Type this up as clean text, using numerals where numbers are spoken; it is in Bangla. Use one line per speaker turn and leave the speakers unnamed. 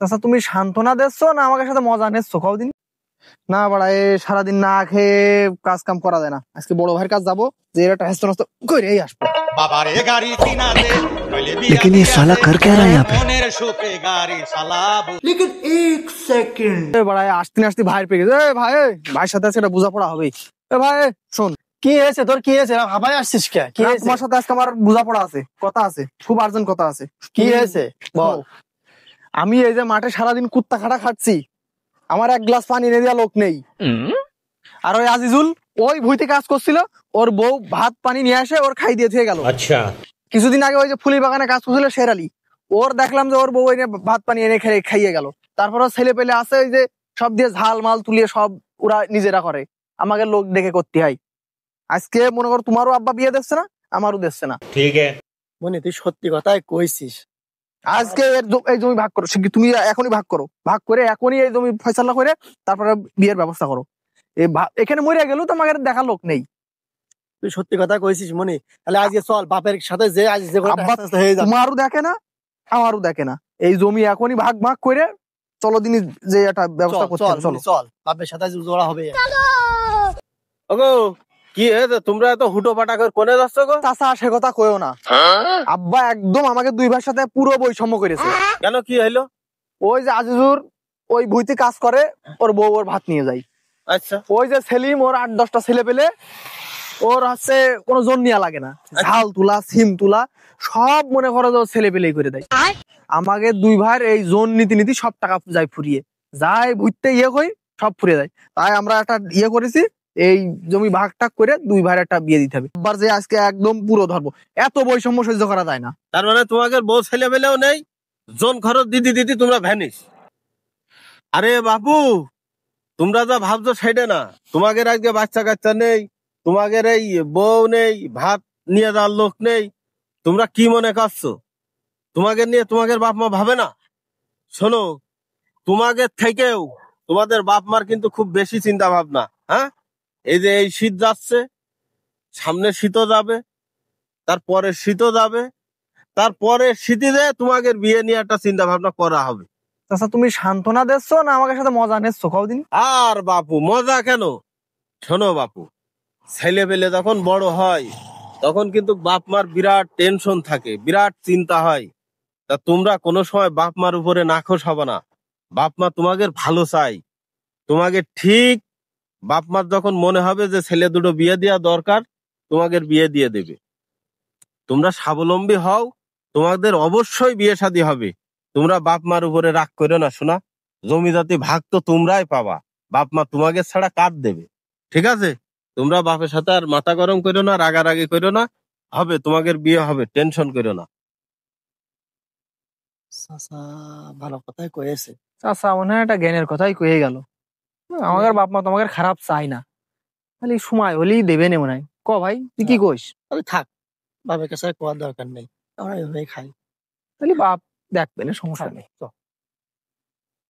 আচ্ছা তুমি সান্ত্বনা দিচ্ছ না আমাকে সাথে মজা নিচ্ছ কদিন? না বাড়া সারাদিন না খেয়ে কাজ কাম করা যায় না। আজকে বড় ভাইয়ের কাজ যাবো, যে একটা হেস্ত নষ্ট করেই আসবো।
लेकिन ये साला कर क्या रहा है यहाँ पे?
लेकिन एक सेकंड
বাড়া আসতে আসতে ভাইয়ের পেয়ে গেছে। ভাই ভাইয়ের সাথে আজকে বোঝাপড়া হবে। ভাই শোন,
কি হয়েছে তোর? কি হয়েছে? ভাবাই আসছিস কে? কি হয়েছে?
তোমার সাথে আজকে আমার বোঝাপড়া আছে, কথা আছে, খুব আর্জেন্ট কথা আছে।
কি হয়েছে বল।
আমি এই যে মাঠে সারাদিন কুত্তা খাটা খাচ্ছি, আমার এক গ্লাস পানি এনে দেওয়া লোক নেই। আর ওই আজিজুল ওই ভুইতে কাজ করছিল, ওর বউ ভাত পানি নিয়ে আসে ওর খাই দিয়ে থেকে গেল।
अच्छा
কিছুদিন আগে ওই যে ফুলি বাগানে কাজ করছিল শেরালি, ওর দেখলাম যে ওর বউ এনে ভাত পানি এনে খাইয়ে গেল। তারপর ছেলে পেলে আছে ওই যে সব দিয়ে ঝাল মাল তুলিয়ে সব ওরা নিজেরা করে, আমাকে লোক দেখে করতে হয়। আজকে মনে করো তোমারও আব্বা বিয়ে দিচ্ছে না, আমারও দিচ্ছে না।
ठीक है
মনে তুই সত্যি কথাই কইছিস।
আজকে এই জমি ভাগ করো, তুমি এখনই ভাগ করো, ভাগ করে এখনই এই জমি ফয়সালা করে তারপরে বিয়ের ব্যবস্থা করো। এখানে মরে গেল তো আমাকে দেখার লোক নেই।
তুই সত্যি কথা কইছিস মনে। তাহলে আজকে চল বাপের সাথে যে আজ যে
আব্বা তোমারও দেখে না আমারও দেখে না, এই জমি এখনই ভাগ ভাগ করে চলো দিনই যে একটা ব্যবস্থা করতে হবে, চলো।
চল বাপের সাথে জোড়া হবে।
ওগো কি হয়েছে? তোমরা এত হুটো পাটা করে কোনে যাচ্ছ গো?
চাচা সে কথা কইও না, আব্বা একদম আমাকে দুই ভাইয়ের সাথে পুরো বৈষম্য করেছে।
কেন কি হইলো?
ওই যে আজিজুর ওই ভুইতে কাজ করে, ওর বউ ওর ভাত নিয়ে যায়।
আচ্ছা
ওই যে সেলিম ওর 8-10টা ছেলে পেলে, ওর হচ্ছে কোনো জোন নেওয়া লাগে না, ঝাল তুলা সিম তুলা সব মনে করো যে ছেলে পেলেই করে দেয়। আমাকে দুই ভাইয়ের এই জোন নীতি নীতি সব টাকা যায় ফুরিয়ে যায়, ভুইতে কই সব ফুরিয়ে যায়। তাই আমরা একটা করেছি, এই জমি ভাগ টাগ করে দুই ভাইয়ের একটা বিয়ে দিতে হবে। আবার যে আজকে একদম পুরো ধরবো, এত বৈষম্য সহ্য করা যায় না।
তার মানে তোমাদের বউ ছেলে পেলেও নেই, জন খরচ দিদি দিদি তোমরা ভ্যানিস। আরে বাপু তোমরা যা ভাবছো সেটা না, তোমাদের আজকে বাচ্চা কাচ্চা নেই, তোমাদের এই বউ নেই, ভাত নিয়ে যাওয়ার লোক নেই, তোমরা কি মনে করছো তোমাদের নিয়ে তোমাদের বাপ মা ভাবে না? শোনো, তোমাদের থেকেও তোমাদের বাপ মার কিন্তু খুব বেশি চিন্তা ভাবনা। হ্যাঁ, এই যে এই শীত যাচ্ছে, সামনে শীতও যাবে, তারপরে শীতও যাবে, তারপরে শীতে তোমাদের বিয়ে নিয়ে একটা চিন্তা ভাবনা করা হবে।
আচ্ছা তুমি সান্ত্বনা দিচ্ছ না আমাকে সাথে মজা নিচ্ছ কদিন?
আর বাপু মজা কেন? শোনো বাপু, ছেলে পেলে যখন বড় হয় তখন কিন্তু বাপ মার বিরাট টেনশন থাকে, বিরাট চিন্তা হয়। তা তোমরা কোনো সময় বাপ মার উপরে নাখোশ হবে না। বাপ মা তোমাদের ভালো চাই, তোমাকে ঠিক বাপ মার যখন মনে হবে যে ছেলে দুটো বিয়ে দেওয়া দরকার, তোমাদের বিয়ে দিয়ে দেবে। তোমরা স্বাবলম্বী হও, তোমাদের অবশ্যই বিয়ে শাদী হবে। তোমরা বাপ মার উপরে রাগ করো না শোনা, জমি জাতি ভাগ তো তোমরাই পাবা, বাপ মা তোমাকে ছাড়া কার দেবে? ঠিক আছে, তোমরা বাপের সাথে আর মাথা গরম করো না, রাগারাগি করো না, হবে তোমাদের বিয়ে হবে, টেনশন করো না।
ভালো কথাই কয়েছে।
আচ্ছা মনে হয় একটা জ্ঞানের কথাই কয়ে গেল। আমাদের বাপ মা তোমাকে খারাপ চাই না, খালি সময় হলেই দেবে নে মনে হয়। ক ভাই তুই কি কইস?
তাহলে থাক, বাপের কাছে আর কোয়ার দরকার নেই, আমরা এভাবেই খাই।
খালি বাপ দেখবে না, সমস্যা নেই।